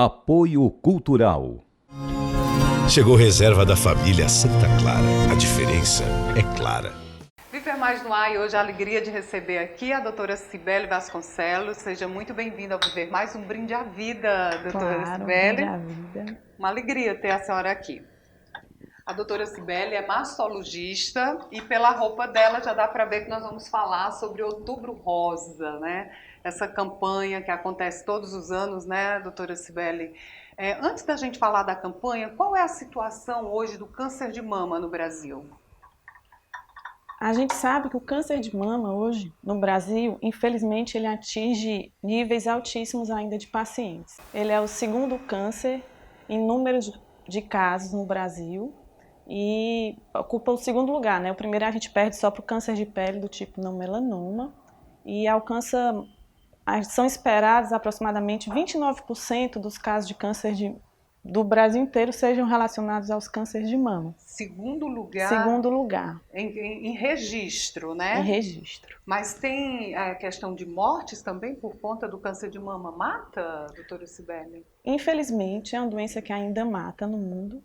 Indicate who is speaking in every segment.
Speaker 1: Apoio Cultural.
Speaker 2: Chegou reserva da família Santa Clara. A diferença é clara.
Speaker 3: Viver Mais no Ar, e hoje a alegria de receber aqui a doutora Cibele Vasconcelos. Seja muito bem-vinda ao Viver Mais, um brinde à vida, doutora Cibele.
Speaker 4: Brinde à vida.
Speaker 3: Uma alegria ter a senhora aqui. A doutora Cibele é mastologista e pela roupa dela já dá para ver que nós vamos falar sobre Outubro Rosa, né? Essa campanha que acontece todos os anos, né, doutora Cibele? Antes da gente falar da campanha, qual é a situação hoje do câncer de mama no Brasil?
Speaker 4: A gente sabe que o câncer de mama hoje, no Brasil, infelizmente, ele atinge níveis altíssimos ainda de pacientes. Ele é o segundo câncer em número de casos no Brasil e ocupa o segundo lugar, né? O primeiro a gente perde só para o câncer de pele do tipo não melanoma e são esperados aproximadamente 29% dos casos de câncer do Brasil inteiro sejam relacionados aos cânceres de mama.
Speaker 3: Segundo lugar?
Speaker 4: Segundo lugar.
Speaker 3: Em registro, né?
Speaker 4: Em registro.
Speaker 3: Mas tem a questão de mortes também por conta do câncer de mama? Mata, doutora Cibele?
Speaker 4: Infelizmente, é uma doença que ainda mata no mundo,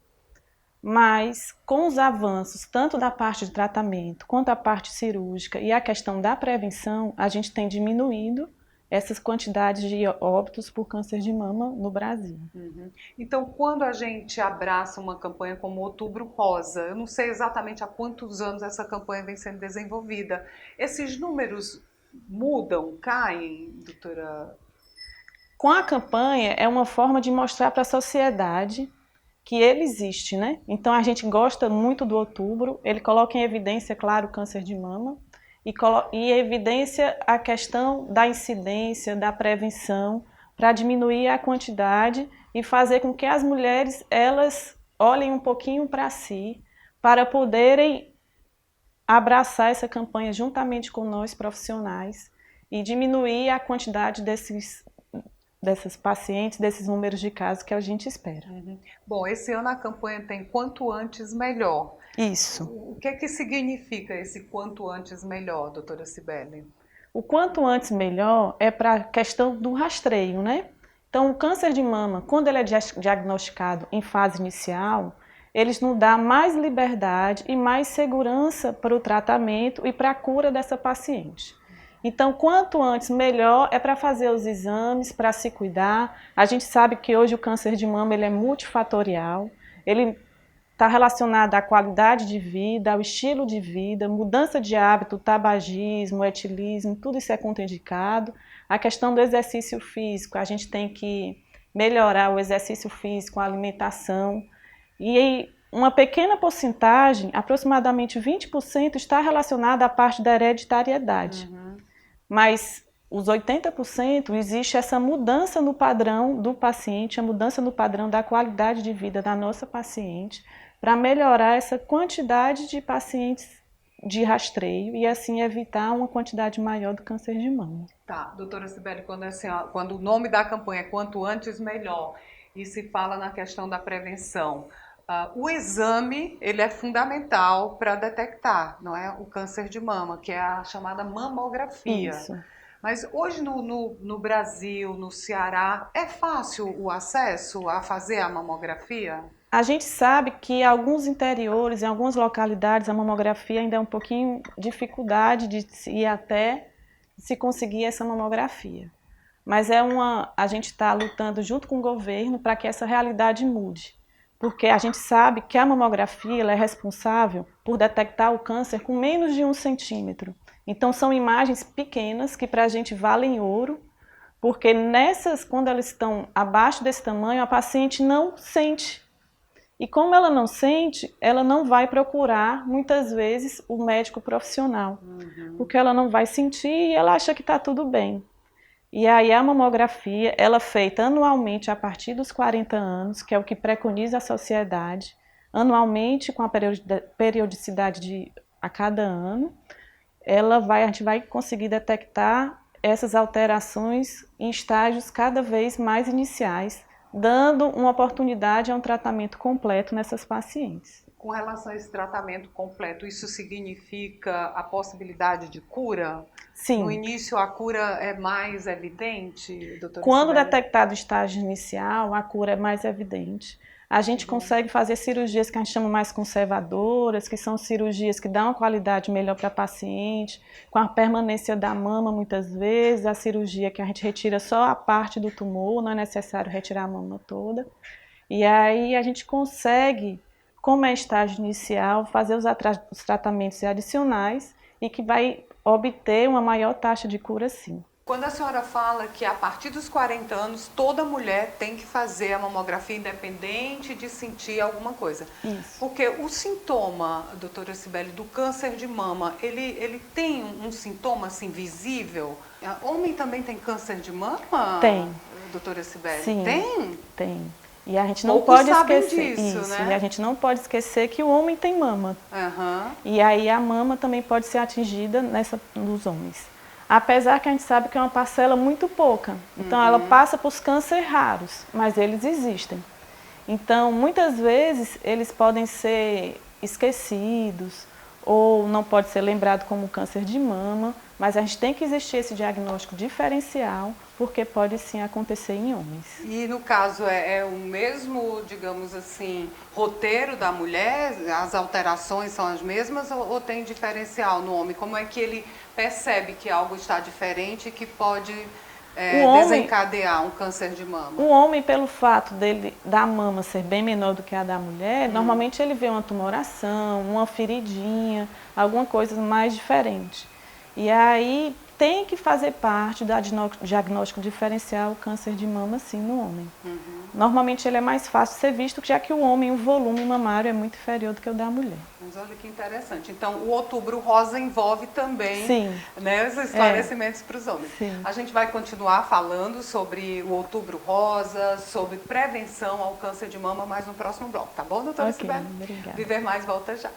Speaker 4: mas com os avanços, tanto da parte de tratamento quanto a parte cirúrgica e a questão da prevenção, a gente tem diminuído essas quantidades de óbitos por câncer de mama no Brasil.
Speaker 3: Uhum. Então, quando a gente abraça uma campanha como Outubro Rosa, eu não sei exatamente há quantos anos essa campanha vem sendo desenvolvida, esses números mudam, caem, doutora?
Speaker 4: Com a campanha, é uma forma de mostrar para a sociedade que ele existe, né? Então, a gente gosta muito do Outubro, ele coloca em evidência, claro, o câncer de mama, e evidência a questão da incidência, da prevenção, para diminuir a quantidade e fazer com que as mulheres elas olhem um pouquinho para si, para poderem abraçar essa campanha juntamente com nós profissionais e diminuir a quantidade dessas pacientes, desses números de casos que a gente espera.
Speaker 3: Uhum. Bom, esse ano a campanha tem quanto antes melhor.
Speaker 4: Isso.
Speaker 3: O que é que significa esse quanto antes melhor, doutora Cibele?
Speaker 4: O quanto antes melhor é para a questão do rastreio, né? Então, o câncer de mama, quando ele é diagnosticado em fase inicial, eles nos dão mais liberdade e mais segurança para o tratamento e para a cura dessa paciente. Então, quanto antes melhor é para fazer os exames, para se cuidar. A gente sabe que hoje o câncer de mama ele é multifatorial, ele está relacionado à qualidade de vida, ao estilo de vida, mudança de hábito, tabagismo, etilismo, tudo isso é contraindicado. A questão do exercício físico, a gente tem que melhorar o exercício físico, a alimentação. E uma pequena porcentagem, aproximadamente 20%, está relacionada à parte da hereditariedade.
Speaker 3: Uhum.
Speaker 4: Mas os 80% existe essa mudança no padrão do paciente, a mudança no padrão da qualidade de vida da nossa paciente, para melhorar essa quantidade de pacientes de rastreio e assim evitar uma quantidade maior do câncer de mama.
Speaker 3: Tá, doutora Cibele, quando o nome da campanha é quanto antes melhor e se fala na questão da prevenção, o exame ele é fundamental para detectar, não é, o câncer de mama, que é a chamada mamografia.
Speaker 4: Isso.
Speaker 3: Mas hoje no Brasil, no Ceará, é fácil o acesso a fazer a mamografia?
Speaker 4: A gente sabe que em alguns interiores, em algumas localidades, a mamografia ainda é um pouquinho dificuldade de ir até se conseguir essa mamografia. Mas a gente está lutando junto com o governo para que essa realidade mude. Porque a gente sabe que a mamografia ela é responsável por detectar o câncer com menos de 1 centímetro. Então são imagens pequenas que para a gente valem ouro, porque quando elas estão abaixo desse tamanho, a paciente não sente. E como ela não sente, ela não vai procurar, muitas vezes, o médico profissional.
Speaker 3: Uhum.
Speaker 4: Porque ela não vai sentir e ela acha que está tudo bem. E aí a mamografia, ela é feita anualmente a partir dos 40 anos, que é o que preconiza a sociedade, anualmente com a periodicidade a cada ano, a gente vai conseguir detectar essas alterações em estágios cada vez mais iniciais, dando uma oportunidade a um tratamento completo nessas pacientes.
Speaker 3: Com relação a esse tratamento completo, isso significa a possibilidade de cura?
Speaker 4: Sim.
Speaker 3: No início a cura é mais evidente, doutora
Speaker 4: Quando
Speaker 3: Sibeli?
Speaker 4: detectado o estágio inicial, a cura é mais evidente. A gente consegue fazer cirurgias que a gente chama mais conservadoras, que são cirurgias que dão uma qualidade melhor para a paciente, com a permanência da mama muitas vezes, a cirurgia que a gente retira só a parte do tumor, não é necessário retirar a mama toda. E aí a gente consegue, como é estágio inicial, fazer os tratamentos adicionais e que vai obter uma maior taxa de cura sim.
Speaker 3: Quando a senhora fala que a partir dos 40 anos toda mulher tem que fazer a mamografia independente de sentir alguma coisa.
Speaker 4: Isso.
Speaker 3: Porque o sintoma, doutora Sibeli, do câncer de mama, ele tem um sintoma assim visível? Homem também tem câncer de mama?
Speaker 4: Tem.
Speaker 3: Doutora Sibeli?
Speaker 4: Sim.
Speaker 3: Tem?
Speaker 4: Tem. E a gente não
Speaker 3: Poucos
Speaker 4: pode
Speaker 3: sabem
Speaker 4: esquecer
Speaker 3: disso,
Speaker 4: isso,
Speaker 3: né?
Speaker 4: e a gente não pode esquecer que o homem tem mama.
Speaker 3: Uhum.
Speaker 4: E aí a mama também pode ser atingida nos homens. Apesar que a gente sabe que é uma parcela muito pouca. Então ela passa por cânceres raros, mas eles existem. Então muitas vezes eles podem ser esquecidos ou não pode ser lembrado como câncer de mama, mas a gente tem que existir esse diagnóstico diferencial, porque pode sim acontecer em homens.
Speaker 3: E no caso é o mesmo, digamos assim, roteiro da mulher? As alterações são as mesmas ou tem diferencial no homem? Como é que ele percebe que algo está diferente e que pode desencadear um câncer de mama?
Speaker 4: O homem, pelo fato da mama ser bem menor do que a da mulher, normalmente ele vê uma tumoração, uma feridinha, alguma coisa mais diferente. E aí tem que fazer parte do diagnóstico diferencial o câncer de mama, sim, no homem. Normalmente ele é mais fácil de ser visto, já que o homem, o volume mamário é muito inferior do que o da mulher.
Speaker 3: Mas olha que interessante. Então, o outubro rosa envolve também,
Speaker 4: Sim.
Speaker 3: né, os esclarecimentos para os homens.
Speaker 4: Sim.
Speaker 3: A gente vai continuar falando sobre o outubro rosa, sobre prevenção ao câncer de mama, mais no próximo bloco, tá bom, doutora
Speaker 4: Ok,
Speaker 3: Sibeli?
Speaker 4: obrigada.
Speaker 3: Viver Mais volta já.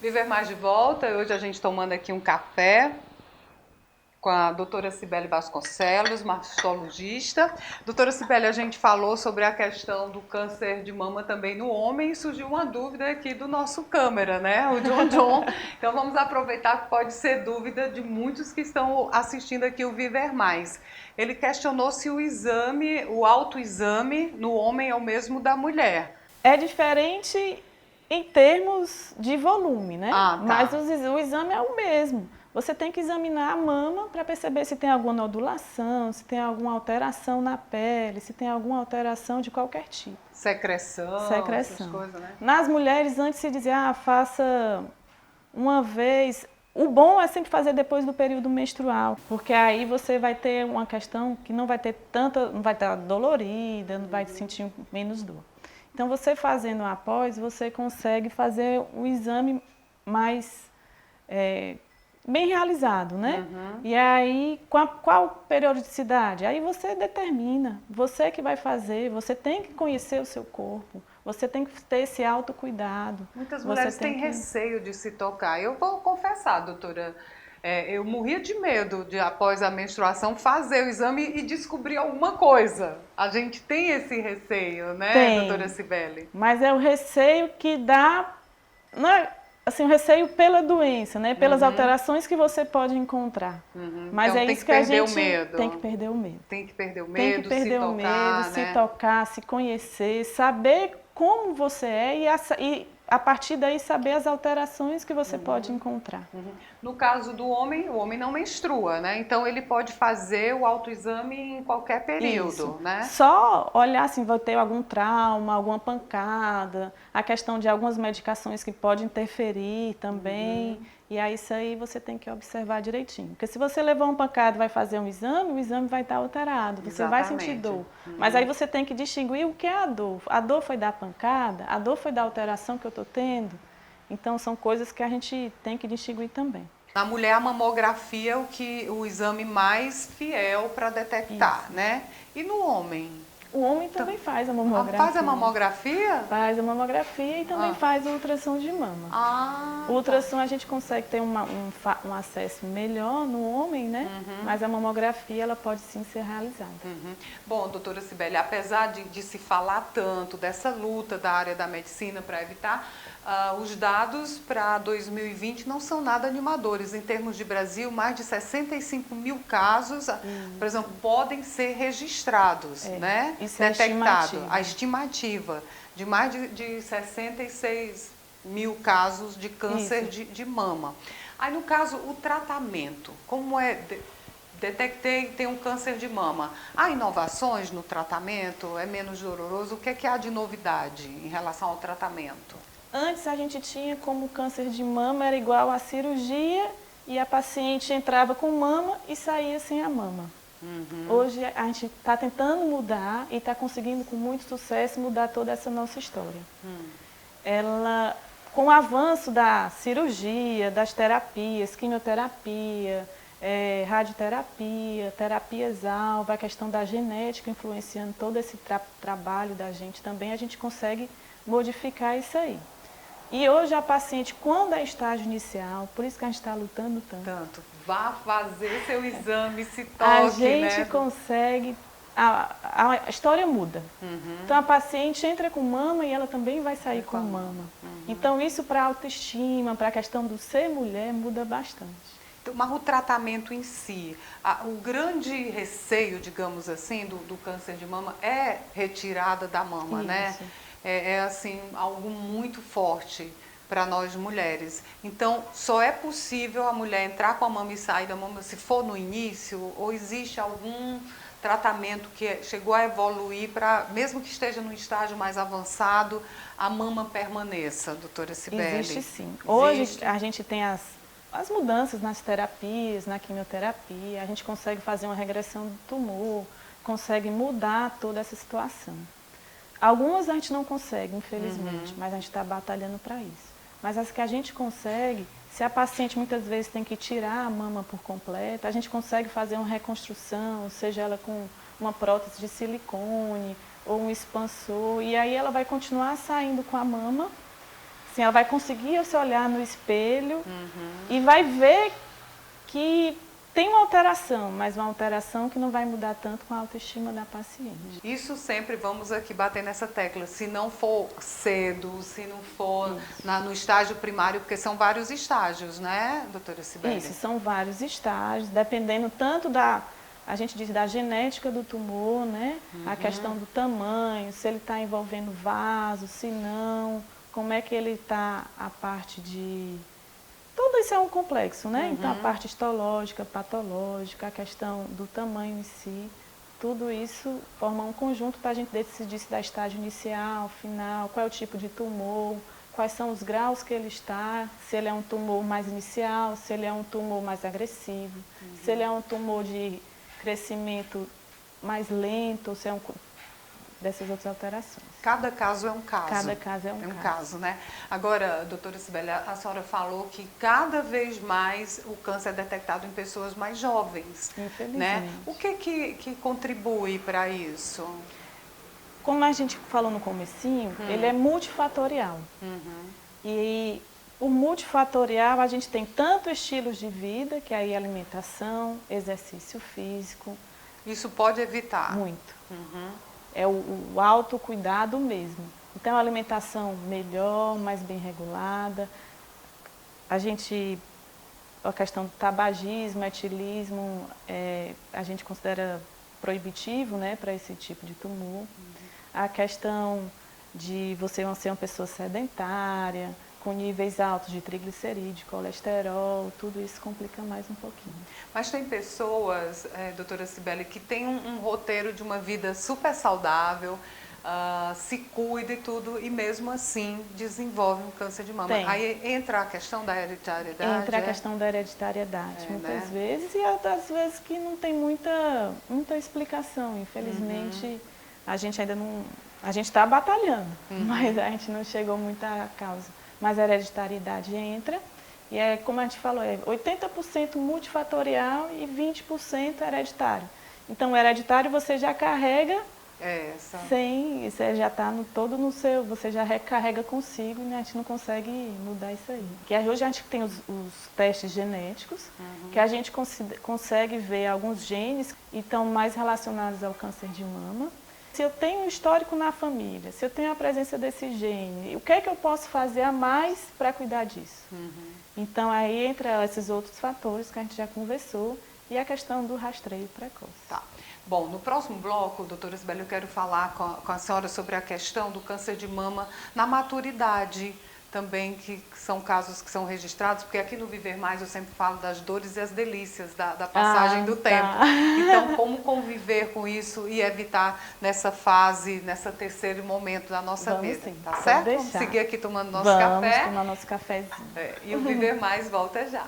Speaker 3: Viver Mais de volta, hoje a gente tomando aqui um café com a doutora Sibeli Vasconcelos, mastologista. Doutora Sibeli, a gente falou sobre a questão do câncer de mama também no homem e surgiu uma dúvida aqui do nosso câmera, né, o John. Então vamos aproveitar que pode ser dúvida de muitos que estão assistindo aqui o Viver Mais. Ele questionou se o exame, o autoexame no homem é o mesmo da mulher.
Speaker 4: É diferente em termos de volume, né?
Speaker 3: Ah, tá.
Speaker 4: Mas o exame é o mesmo. Você tem que examinar a mama para perceber se tem alguma nodulação, se tem alguma alteração na pele, se tem alguma alteração de qualquer tipo.
Speaker 3: Secreção. Essas coisas, né?
Speaker 4: Nas mulheres, antes se dizia, faça uma vez. O bom é sempre fazer depois do período menstrual, porque aí você vai ter uma questão que não vai ter tanta, não vai estar dolorida, não vai sentir menos dor. Então, você fazendo após, você consegue fazer o exame mais bem realizado, né? E aí, qual periodicidade? Aí você determina, você que vai fazer, você tem que conhecer o seu corpo, você tem que ter esse autocuidado.
Speaker 3: Muitas mulheres têm receio de se tocar. Eu vou confessar, doutora, eu morria de medo de, após a menstruação, fazer o exame e descobrir alguma coisa. A gente tem esse receio, né, doutora Sibeli?
Speaker 4: Mas é o receio que dá... assim, o receio pela doença, né? Pelas alterações que você pode encontrar. Mas
Speaker 3: então,
Speaker 4: é
Speaker 3: tem
Speaker 4: isso
Speaker 3: que
Speaker 4: que a
Speaker 3: perder o
Speaker 4: gente
Speaker 3: medo.
Speaker 4: tem que perder o medo.
Speaker 3: Tem que perder o
Speaker 4: Tem
Speaker 3: medo,
Speaker 4: que perder o medo, se
Speaker 3: né?
Speaker 4: tocar, se conhecer, saber como você é e a partir daí saber as alterações que você pode encontrar.
Speaker 3: No caso do homem, o homem não menstrua, né? Então ele pode fazer o autoexame em qualquer período,
Speaker 4: Isso.
Speaker 3: né?
Speaker 4: Só olhar assim, vai ter algum trauma, alguma pancada, a questão de algumas medicações que podem interferir também. E aí isso aí você tem que observar direitinho. Porque se você levar uma pancada e vai fazer um exame, o exame vai estar alterado, você vai sentir dor. Mas aí você tem que distinguir o que é a dor. A dor foi da pancada? A dor foi da alteração que eu estou tendo? Então são coisas que a gente tem que distinguir também.
Speaker 3: Na mulher, a mamografia é o exame mais fiel para detectar, né? E no homem?
Speaker 4: O homem também faz a mamografia.
Speaker 3: Faz a mamografia?
Speaker 4: Faz a mamografia e também faz o ultrassom de mama. O ultrassom a gente consegue ter um acesso melhor no homem, né? Mas a mamografia ela pode sim ser realizada.
Speaker 3: Bom, doutora Cibele, apesar de se falar tanto dessa luta da área da medicina para evitar, os dados para 2020 não são nada animadores. Em termos de Brasil, mais de 65 mil casos, por exemplo, podem ser registrados, né?
Speaker 4: Isso é
Speaker 3: a estimativa de mais de 66 mil casos de câncer de mama. Aí, no caso, o tratamento, como é... Detectei que tem um câncer de mama. Há inovações no tratamento? É menos doloroso? O que há de novidade em relação ao tratamento?
Speaker 4: Antes a gente tinha como câncer de mama era igual a cirurgia e a paciente entrava com mama e saía sem a mama. Hoje a gente está tentando mudar e está conseguindo com muito sucesso mudar toda essa nossa história. Com o avanço da cirurgia, das terapias, quimioterapia, radioterapia, terapias-alvo, a questão da genética influenciando todo esse trabalho da gente também, a gente consegue modificar isso aí. E hoje a paciente, quando é estágio inicial, por isso que a gente está lutando tanto.
Speaker 3: Vá fazer seu exame, se toque,
Speaker 4: a gente consegue, a história muda. Então a paciente entra com mama e ela também vai sair com mama. Então isso para a autoestima, para a questão do ser mulher, muda bastante.
Speaker 3: Mas o tratamento em si, o grande receio, digamos assim, do câncer de mama é retirada da mama, né? É assim, algo muito forte para nós mulheres. Então, só é possível a mulher entrar com a mama e sair da mama se for no início, ou existe algum tratamento que chegou a evoluir para, mesmo que esteja num estágio mais avançado, a mama permaneça, doutora Cibele?
Speaker 4: Existe sim. Hoje a gente tem as mudanças nas terapias, na quimioterapia, a gente consegue fazer uma regressão do tumor, consegue mudar toda essa situação. Algumas a gente não consegue, infelizmente, mas a gente está batalhando para isso. Mas as que a gente consegue, se a paciente muitas vezes tem que tirar a mama por completo, a gente consegue fazer uma reconstrução, seja ela com uma prótese de silicone ou um expansor, e aí ela vai continuar saindo com a mama. Assim, ela vai conseguir se olhar no espelho e vai ver que tem uma alteração, mas uma alteração que não vai mudar tanto com a autoestima da paciente.
Speaker 3: Isso sempre vamos aqui bater nessa tecla, se não for cedo, se não for no estágio primário, porque são vários estágios, né, doutora Cibele?
Speaker 4: Isso, são vários estágios, dependendo tanto a gente diz da genética do tumor, né, a questão do tamanho, se ele está envolvendo vaso, se não, como é que ele está a parte de... Tudo isso é um complexo, né? Então, a parte histológica, patológica, a questão do tamanho em si, tudo isso forma um conjunto para a gente decidir se dá estágio inicial, final, qual é o tipo de tumor, quais são os graus que ele está, se ele é um tumor mais inicial, se ele é um tumor mais agressivo, se ele é um tumor de crescimento mais lento, ou se é dessas outras alterações.
Speaker 3: Cada caso é um caso.
Speaker 4: Cada caso é um
Speaker 3: caso, né? Agora, doutora Cibele, a senhora falou que cada vez mais o câncer é detectado em pessoas mais jovens.
Speaker 4: Infelizmente.
Speaker 3: Né? O que contribui para isso?
Speaker 4: Como a gente falou no comecinho, ele é multifatorial. E o multifatorial, a gente tem tanto estilos de vida, que é aí alimentação, exercício físico.
Speaker 3: Isso pode evitar?
Speaker 4: Muito. É o autocuidado mesmo. Então, a alimentação melhor, mais bem regulada, a questão do tabagismo, etilismo, a gente considera proibitivo, né, para esse tipo de tumor. A questão de você ser uma pessoa sedentária, com níveis altos de triglicerídeo, de colesterol, tudo isso complica mais um pouquinho.
Speaker 3: Mas tem pessoas, doutora Cibele, que têm um roteiro de uma vida super saudável, se cuida e tudo, e mesmo assim desenvolve um câncer de mama.
Speaker 4: Tem.
Speaker 3: Aí entra a questão da hereditariedade?
Speaker 4: Entra a questão da hereditariedade, muitas vezes, e outras vezes que não tem muita explicação. Infelizmente, a gente ainda não... A gente está batalhando, mas a gente não chegou muito à causa. Mas a hereditariedade entra, e como a gente falou, 80% multifatorial e 20% hereditário. Então, o hereditário você já carrega sem, você já está todo no seu, você já recarrega consigo, e a gente não consegue mudar isso aí. Que hoje a gente tem os testes genéticos, que a gente consegue ver alguns genes que estão mais relacionados ao câncer de mama. Se eu tenho um histórico na família, se eu tenho a presença desse gene, o que é que eu posso fazer a mais para cuidar disso? Então, aí entra esses outros fatores que a gente já conversou e a questão do rastreio precoce.
Speaker 3: Tá. Bom, no próximo bloco, doutora Cibele, eu quero falar com a senhora sobre a questão do câncer de mama na maturidade também, que são casos que são registrados, porque aqui no Viver Mais eu sempre falo das dores e as delícias da passagem do tempo. Então, como conviver com isso e evitar nessa fase, nessa terceiro momento da nossa vida,
Speaker 4: sim,
Speaker 3: tá certo? Vamos seguir aqui tomando nosso café.
Speaker 4: Vamos tomar nosso cafezinho.
Speaker 3: E o Viver Mais volta já.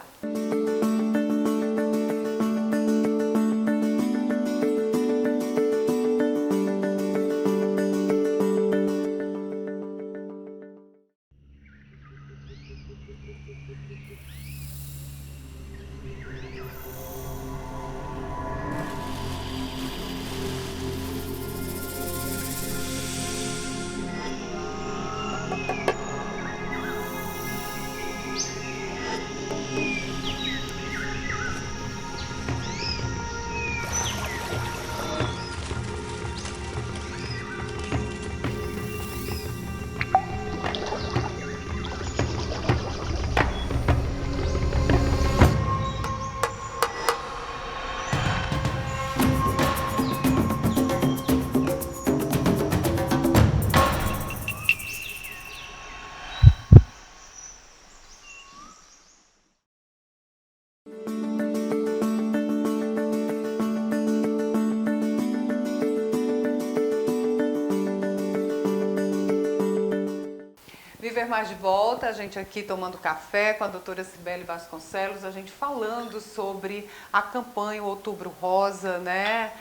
Speaker 3: Viver Mais de volta, a gente aqui tomando café com a doutora Cibele Vasconcelos, a gente falando sobre a campanha Outubro Rosa, né,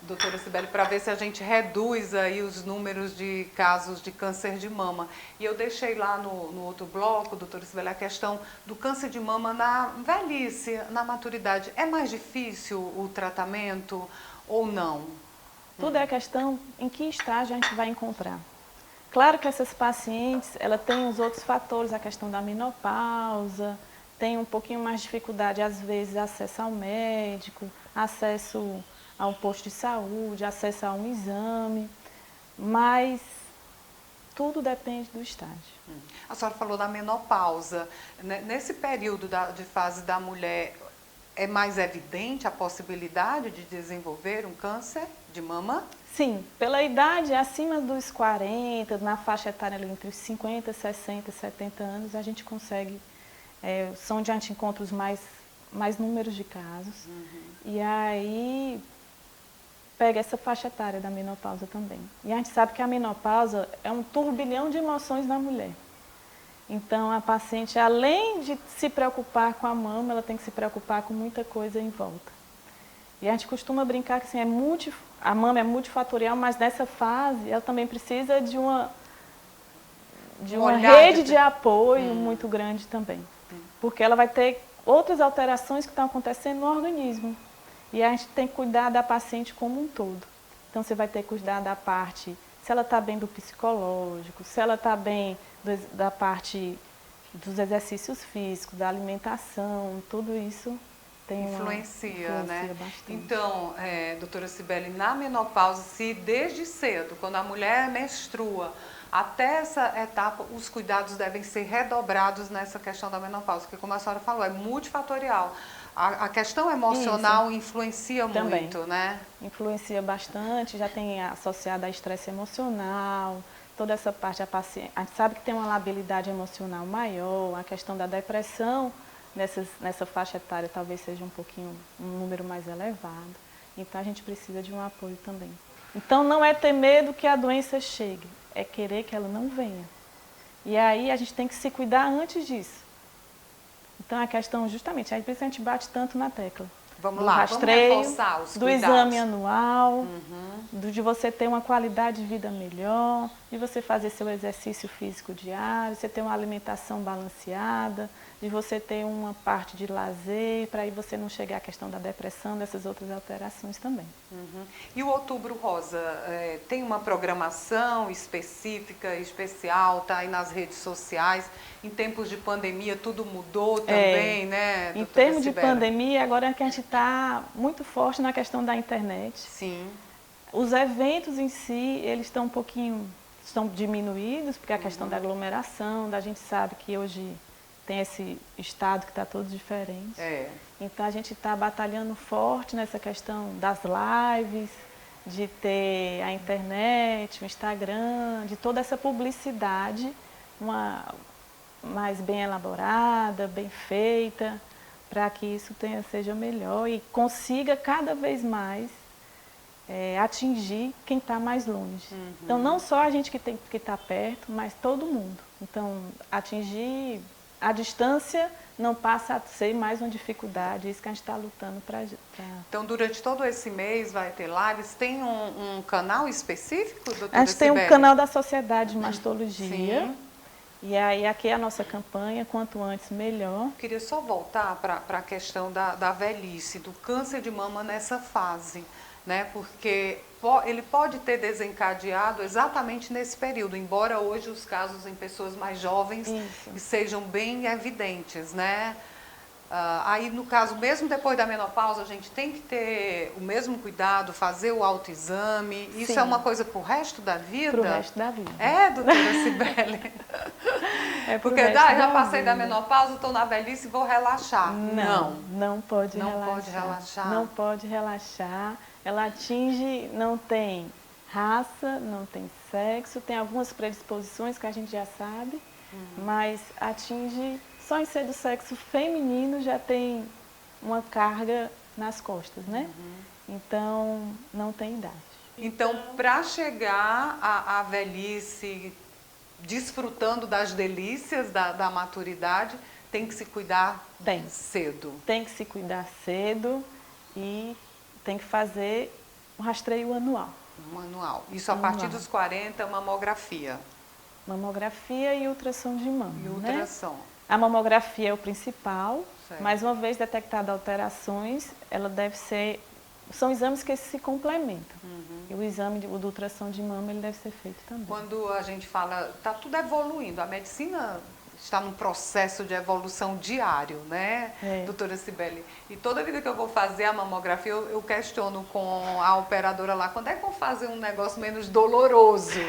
Speaker 3: doutora Cibele, para ver se a gente reduz aí os números de casos de câncer de mama. E eu deixei lá no outro bloco, doutora Cibele, a questão do câncer de mama na velhice, na maturidade. É mais difícil o tratamento ou não?
Speaker 4: Tudo é questão em que estágio a gente vai encontrar. Claro que essas pacientes, ela tem os outros fatores, a questão da menopausa, tem um pouquinho mais de dificuldade, às vezes, acesso ao médico, acesso ao posto de saúde, acesso a um exame, mas tudo depende do estágio.
Speaker 3: A senhora falou da menopausa. Nesse período de fase da mulher, é mais evidente a possibilidade de desenvolver um câncer de mama?
Speaker 4: Sim, pela idade acima dos 40, na faixa etária ali, entre os 50, 60, 70 anos, a gente consegue, são onde a gente encontra os mais números de casos. E aí pega essa faixa etária da menopausa também. E a gente sabe que a menopausa é um turbilhão de emoções na mulher. Então, a paciente, além de se preocupar com a mama, ela tem que se preocupar com muita coisa em volta. E a gente costuma brincar que assim, a mama é multifatorial, mas nessa fase ela também precisa de uma rede de apoio muito grande também. Porque ela vai ter outras alterações que estão acontecendo no organismo. E a gente tem que cuidar da paciente como um todo. Então, você vai ter que cuidar da parte, se ela está bem do psicológico, se ela está bem da parte dos exercícios físicos, da alimentação, tudo isso
Speaker 3: influencia, né?
Speaker 4: Bastante.
Speaker 3: Então, doutora Cibele, na menopausa, se desde cedo, quando a mulher menstrua, até essa etapa, os cuidados devem ser redobrados nessa questão da menopausa, porque como a senhora falou, é multifatorial. A questão emocional influencia
Speaker 4: também
Speaker 3: muito, né?
Speaker 4: Influencia bastante, já tem associado a estresse emocional, toda essa parte, a gente sabe que tem uma labilidade emocional maior, a questão da depressão nessa faixa etária talvez seja um número mais elevado. Então a gente precisa de um apoio também. Então não é ter medo que a doença chegue, é querer que ela não venha. E aí a gente tem que se cuidar antes disso. Então a questão justamente, aí por isso a gente bate tanto na tecla.
Speaker 3: Vamos
Speaker 4: do
Speaker 3: lá,
Speaker 4: rastreio,
Speaker 3: vamos reforçar os
Speaker 4: do
Speaker 3: cuidados.
Speaker 4: exame anual, de você ter uma qualidade de vida melhor, de você fazer seu exercício físico diário, você ter uma alimentação balanceada, de você ter uma parte de lazer, para aí você não chegar à questão da depressão, dessas outras alterações também.
Speaker 3: E o Outubro Rosa, tem uma programação específica, especial, tá aí nas redes sociais? Em tempos de pandemia tudo mudou também, né,
Speaker 4: Em
Speaker 3: doutora
Speaker 4: termos de
Speaker 3: Cibele?
Speaker 4: pandemia, agora é que a gente está muito forte na questão da internet.
Speaker 3: Sim.
Speaker 4: Os eventos em si, eles estão estão diminuídos, porque a questão da aglomeração, da gente sabe que hoje tem esse estado que está todo diferente. Então a gente está batalhando forte nessa questão das lives, de ter a internet, o Instagram, de toda essa publicidade, mais bem elaborada, bem feita, para que isso seja melhor e consiga cada vez mais atingir quem está mais longe. Então, não só a gente que está perto, mas todo mundo. Então, atingir a distância não passa a ser mais uma dificuldade, é isso que a gente está lutando para...
Speaker 3: Então, durante todo esse mês vai ter lives, tem um canal específico, doutora
Speaker 4: A gente tem
Speaker 3: Cibele?
Speaker 4: um canal da Sociedade de Mastologia.
Speaker 3: Sim.
Speaker 4: E aí, aqui é a nossa campanha, quanto antes, melhor.
Speaker 3: Eu queria só voltar para a questão da velhice, do câncer de mama nessa fase, né? Porque ele pode ter desencadeado exatamente nesse período, embora hoje os casos em pessoas mais jovens sejam bem evidentes, né? Aí, no caso, mesmo depois da menopausa, a gente tem que ter o mesmo cuidado, fazer o autoexame. Isso
Speaker 4: Sim.
Speaker 3: é uma coisa para o resto da vida?
Speaker 4: Para o resto da vida.
Speaker 3: É, doutora Cibele? Porque já passei da menopausa, estou na velhice e vou relaxar.
Speaker 4: Não pode relaxar.
Speaker 3: Não pode relaxar.
Speaker 4: Não pode relaxar. Ela atinge, não tem raça, não tem sexo, tem algumas predisposições que a gente já sabe, mas atinge... Só em ser do sexo feminino já tem uma carga nas costas, né? Então, não tem idade.
Speaker 3: Então, para chegar à velhice, desfrutando das delícias da maturidade, tem que se cuidar cedo.
Speaker 4: Tem que se cuidar cedo e tem que fazer um rastreio anual.
Speaker 3: Anual. Isso a partir dos 40, mamografia.
Speaker 4: Mamografia e ultrassom de mama.
Speaker 3: E ultrassom.
Speaker 4: Né? A mamografia é o principal,
Speaker 3: certo.
Speaker 4: Mas uma vez detectadas alterações, ela deve ser... São exames que se complementam. E o exame do ultrassom de mama ele deve ser feito também.
Speaker 3: Quando a gente fala, está tudo evoluindo, a medicina está num processo de evolução diário, né, doutora Cibele? E toda vida que eu vou fazer a mamografia, eu questiono com a operadora lá, quando é que eu vou fazer um negócio menos doloroso?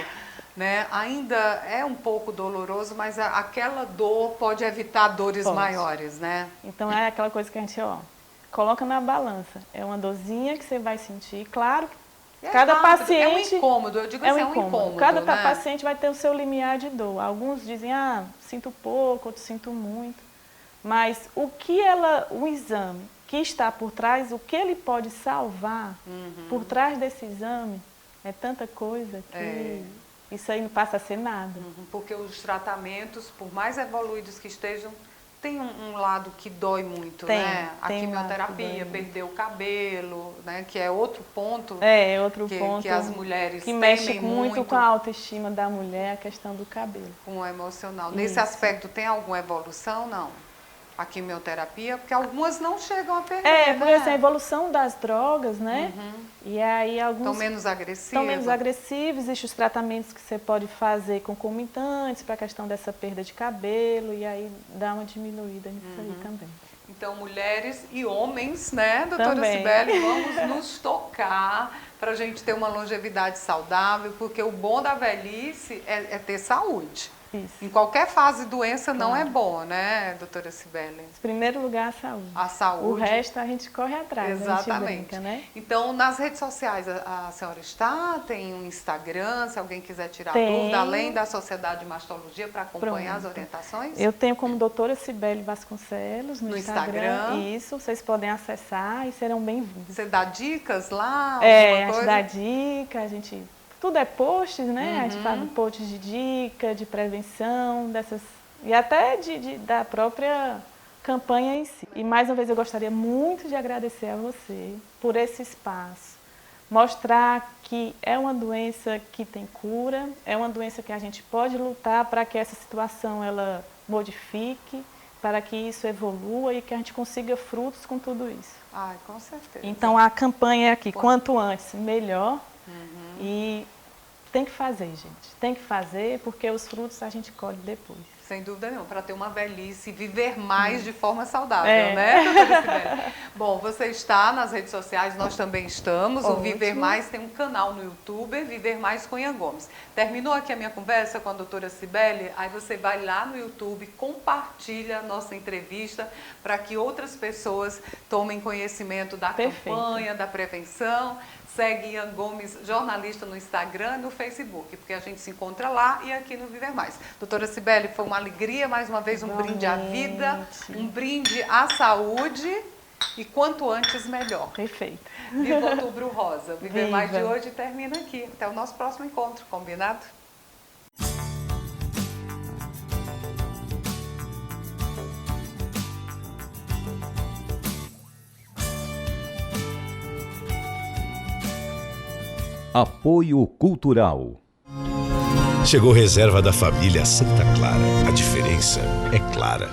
Speaker 3: Né? Ainda é um pouco doloroso, mas aquela dor pode evitar dores maiores, né?
Speaker 4: Então é aquela coisa que a gente, coloca na balança. É uma dorzinha que você vai sentir, claro que cada paciente...
Speaker 3: É um incômodo, eu digo assim, é um incômodo.
Speaker 4: Cada paciente vai ter o seu limiar de dor. Alguns dizem, sinto pouco, outros sinto muito. Mas o exame que está por trás, o que ele pode salvar por trás desse exame, é tanta coisa que... Isso aí não passa a ser nada.
Speaker 3: Porque os tratamentos, por mais evoluídos que estejam, tem um lado que dói muito, né? A quimioterapia, perder o cabelo, né? Que é outro ponto.
Speaker 4: Outro ponto
Speaker 3: que as mulheres
Speaker 4: que mexe muito com a autoestima da mulher, a questão do cabelo.
Speaker 3: Com o emocional. Nesse aspecto, tem alguma evolução? Não. A quimioterapia, porque algumas não chegam a perder,
Speaker 4: porque assim, a evolução das drogas, né? E aí alguns...
Speaker 3: Estão menos agressivos.
Speaker 4: Estão menos agressivos, existem os tratamentos que você pode fazer concomitantes para a questão dessa perda de cabelo, e aí dá uma diminuída nisso aí também.
Speaker 3: Então, mulheres e homens, né, doutora
Speaker 4: Também.
Speaker 3: Cibele, vamos nos tocar para a gente ter uma longevidade saudável, porque o bom da velhice é ter saúde.
Speaker 4: Isso.
Speaker 3: Em qualquer fase, doença não é
Speaker 4: Claro.
Speaker 3: bom, né, doutora Cibele?
Speaker 4: Em primeiro lugar, a saúde.
Speaker 3: A saúde.
Speaker 4: O resto a gente corre atrás, a
Speaker 3: Exatamente.
Speaker 4: gente brinca, né?
Speaker 3: Então, nas redes sociais, a senhora está? Tem um Instagram, se alguém quiser tirar
Speaker 4: Tem.
Speaker 3: dúvida, além da Sociedade de Mastologia, para acompanhar as
Speaker 4: Pronto.
Speaker 3: orientações?
Speaker 4: Eu tenho como doutora Cibele Vasconcelos no
Speaker 3: Instagram.
Speaker 4: Isso, vocês podem acessar e serão bem-vindos.
Speaker 3: Você dá dicas lá?
Speaker 4: É, a
Speaker 3: alguma
Speaker 4: gente
Speaker 3: coisa?
Speaker 4: dá dica, a gente... Tudo é posts, né? A gente
Speaker 3: Uhum.
Speaker 4: faz posts de dica, de prevenção, dessas... E até da própria campanha em si. E mais uma vez eu gostaria muito de agradecer a você por esse espaço. Mostrar que é uma doença que tem cura, é uma doença que a gente pode lutar para que essa situação ela modifique, para que isso evolua e que a gente consiga frutos com tudo isso.
Speaker 3: Ai, com certeza.
Speaker 4: Então a campanha é aqui, quanto antes, melhor. E tem que fazer, gente. Tem que fazer, porque os frutos a gente colhe depois.
Speaker 3: Sem dúvida nenhuma, para ter uma velhice e viver mais de forma saudável,
Speaker 4: É.
Speaker 3: né, doutora Cibele? Bom, você está nas redes sociais, nós também estamos. O
Speaker 4: Ótimo.
Speaker 3: Viver Mais tem um canal no YouTube, Viver Mais com Ian Gomes. Terminou aqui a minha conversa com a doutora Cibele, aí você vai lá no YouTube, compartilha a nossa entrevista para que outras pessoas tomem conhecimento da
Speaker 4: Perfeito.
Speaker 3: campanha, da prevenção. Segue Ian Gomes, jornalista, no Instagram e no Facebook, porque a gente se encontra lá e aqui no Viver Mais. Doutora Cibele, foi uma alegria, mais uma vez, um brinde à vida, um brinde à saúde e quanto antes, melhor.
Speaker 4: Perfeito.
Speaker 3: Viva o Outubro Rosa. O Viver Mais de
Speaker 4: Viva.
Speaker 3: hoje termina aqui. Até o nosso próximo encontro, combinado?
Speaker 1: Apoio Cultural.
Speaker 2: Chegou reserva da família Santa Clara. A diferença é clara.